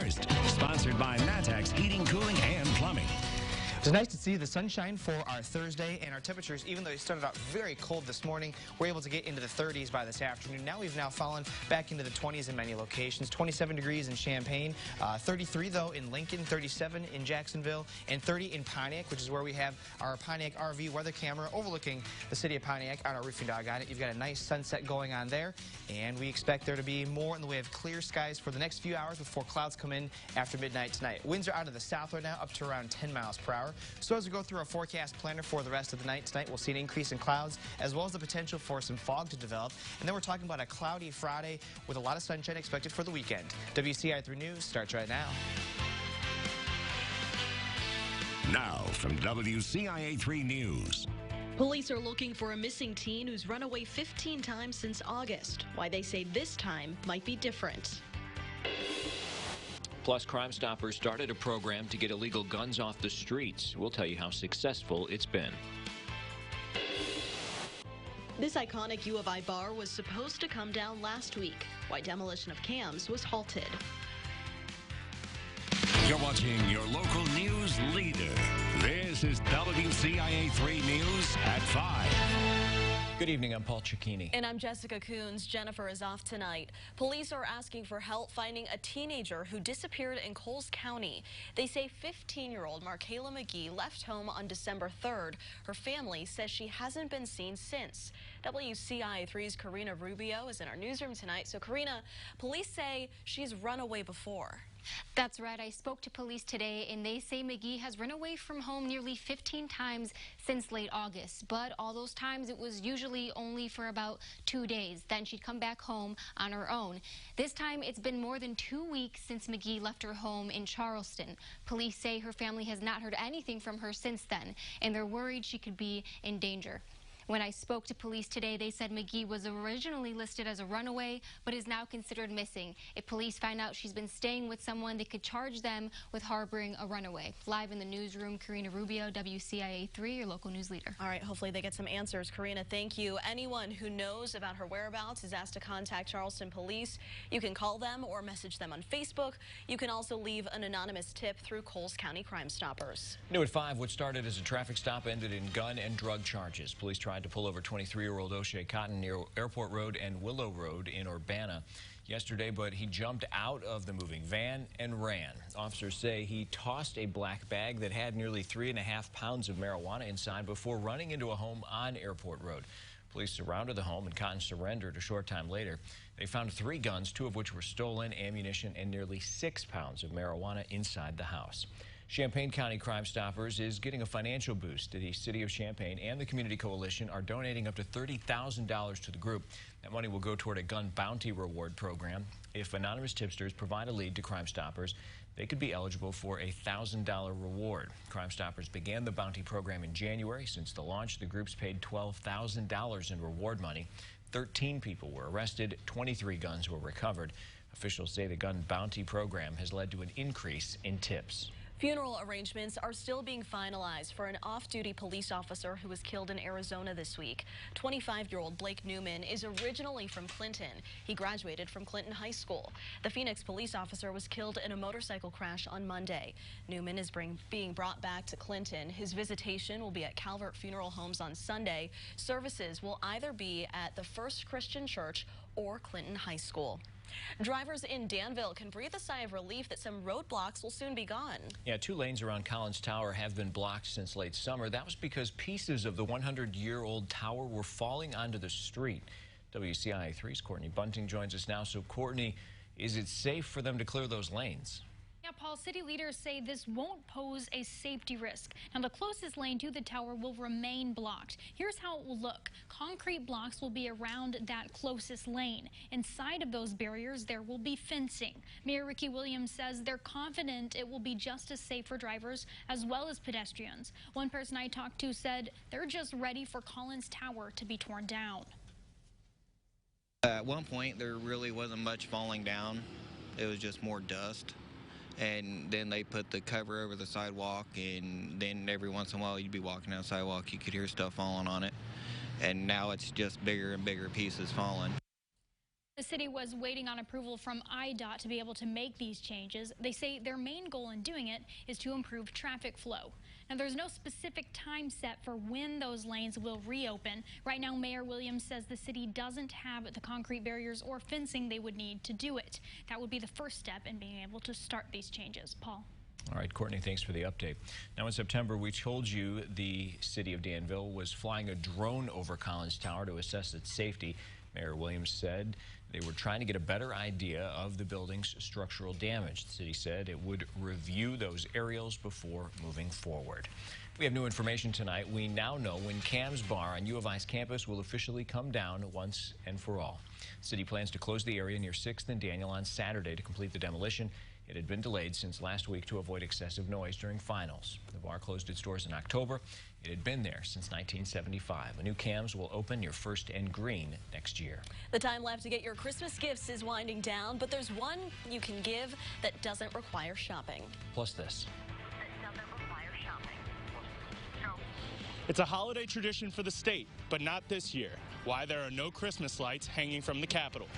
first. Sponsored by Matex Heating, Cooling, and Plumbing. It's nice to see the sunshine for our Thursday, and our temperatures, even though they started out very cold this morning, we're able to get into the 30s by this afternoon. Now we've fallen back into the 20s in many locations. 27 degrees in Champaign, 33 though in Lincoln, 37 in Jacksonville, and 30 in Pontiac, which is where we have our Pontiac RV weather camera overlooking the city of Pontiac on our roofing dog on it. You've got a nice sunset going on there, and we expect there to be more in the way of clear skies for the next few hours before clouds come in after midnight tonight. Winds are out of the south right now, up to around 10 miles per hour. So as we go through our forecast planner for the rest of the night tonight, we'll see an increase in clouds as well as the potential for some fog to develop. And then we're talking about a cloudy Friday with a lot of sunshine expected for the weekend. WCIA 3 News starts right now. Now from WCIA 3 News. Police are looking for a missing teen who's run away 15 times since August. Why they say this time might be different. Plus, Crime Stoppers started a program to get illegal guns off the streets. We'll tell you how successful it's been. This iconic U of I bar was supposed to come down last week. Why demolition of cams was halted. You're watching your local news leader. This is WCIA 3 News at 5. Good evening, I'm Paul Cicchini. And I'm Jessica Coons. Jennifer is off tonight. Police are asking for help finding a teenager who disappeared in Coles County. They say 15-year-old Markayla McGee left home on December 3rd. Her family says she hasn't been seen since. WCIA 3's Karina Rubio is in our newsroom tonight. So, Karina, police say she's run away before. That's right. I spoke to police today, and they say McGee has run away from home nearly 15 times since late August. But all those times, it was usually only for about 2 days. Then she'd come back home on her own. This time, it's been more than 2 weeks since McGee left her home in Charleston. Police say her family has not heard anything from her since then, and they're worried she could be in danger. When I spoke to police today, they said McGee was originally listed as a runaway, but is now considered missing. If police find out she's been staying with someone, they could charge them with harboring a runaway. Live in the newsroom, Karina Rubio, WCIA 3, your local news leader. All right, hopefully they get some answers. Karina, thank you. Anyone who knows about her whereabouts is asked to contact Charleston Police. You can call them or message them on Facebook. You can also leave an anonymous tip through Coles County Crime Stoppers. New at 5, what started as a traffic stop ended in gun and drug charges. Police tried to pull over 23-year-old O'Shea Cotton near Airport Road and Willow Road in Urbana yesterday, but he jumped out of the moving van and ran. Officers say he tossed a black bag that had nearly 3.5 pounds of marijuana inside before running into a home on Airport Road. Police surrounded the home, and Cotton surrendered a short time later. They found 3 guns, 2 of which were stolen, ammunition, and nearly 6 pounds of marijuana inside the house. Champaign County Crime Stoppers is getting a financial boost. The City of Champaign and the Community Coalition are donating up to $30,000 to the group. That money will go toward a gun bounty reward program. If anonymous tipsters provide a lead to Crime Stoppers, they could be eligible for a $1,000 reward. Crime Stoppers began the bounty program in January. Since the launch, the groups paid $12,000 in reward money. 13 people were arrested, 23 guns were recovered. Officials say the gun bounty program has led to an increase in tips. Funeral arrangements are still being finalized for an off-duty police officer who was killed in Arizona this week. 25-year-old Blake Newman is originally from Clinton. He graduated from Clinton High School. The Phoenix police officer was killed in a motorcycle crash on Monday. Newman is being brought back to Clinton. His visitation will be at Calvert Funeral Homes on Sunday. Services will either be at the First Christian Church or Clinton High School. Drivers in Danville can breathe a sigh of relief that some roadblocks will soon be gone. Yeah, 2 lanes around Collins Tower have been blocked since late summer. That was because pieces of the 100-year-old tower were falling onto the street. WCIA 3's Courtney Bunting joins us now. So, Courtney, is it safe for them to clear those lanes? Yeah, Paul, city leaders say this won't pose a safety risk. Now, the closest lane to the tower will remain blocked. Here's how it will look. Concrete blocks will be around that closest lane. Inside of those barriers, there will be fencing. Mayor Ricky Williams says they're confident it will be just as safe for drivers as well as pedestrians. One person I talked to said they're just ready for Collins Tower to be torn down. At one point, there really wasn't much falling down. It was just more dust. And then they put the cover over the sidewalk, and then every once in a while you'd be walking down the sidewalk, you could hear stuff falling on it. And now it's just bigger and bigger pieces falling. The city was waiting on approval from IDOT to be able to make these changes. They say their main goal in doing it is to improve traffic flow. Now, there's no specific time set for when those lanes will reopen. Right now, Mayor Williams says the city doesn't have the concrete barriers or fencing they would need to do it. That would be the first step in being able to start these changes. Paul. All right, Courtney, thanks for the update. Now, in September, we told you the city of Danville was flying a drone over Collins Tower to assess its safety. Mayor Williams said they were trying to get a better idea of the building's structural damage. The city said it would review those aerials before moving forward. We have new information tonight. We now know when Cam's Bar on U of I's campus will officially come down once and for all. The city plans to close the area near 6th and Daniel on Saturday to complete the demolition. It had been delayed since last week to avoid excessive noise during finals. The bar closed its doors in October. It had been there since 1975. A new Cam's will open near 1st and Green next year. The time left to get your Christmas gifts is winding down, but there's one you can give that doesn't require shopping. Plus this. It's a holiday tradition for the state, but not this year. Why there are no Christmas lights hanging from the Capitol.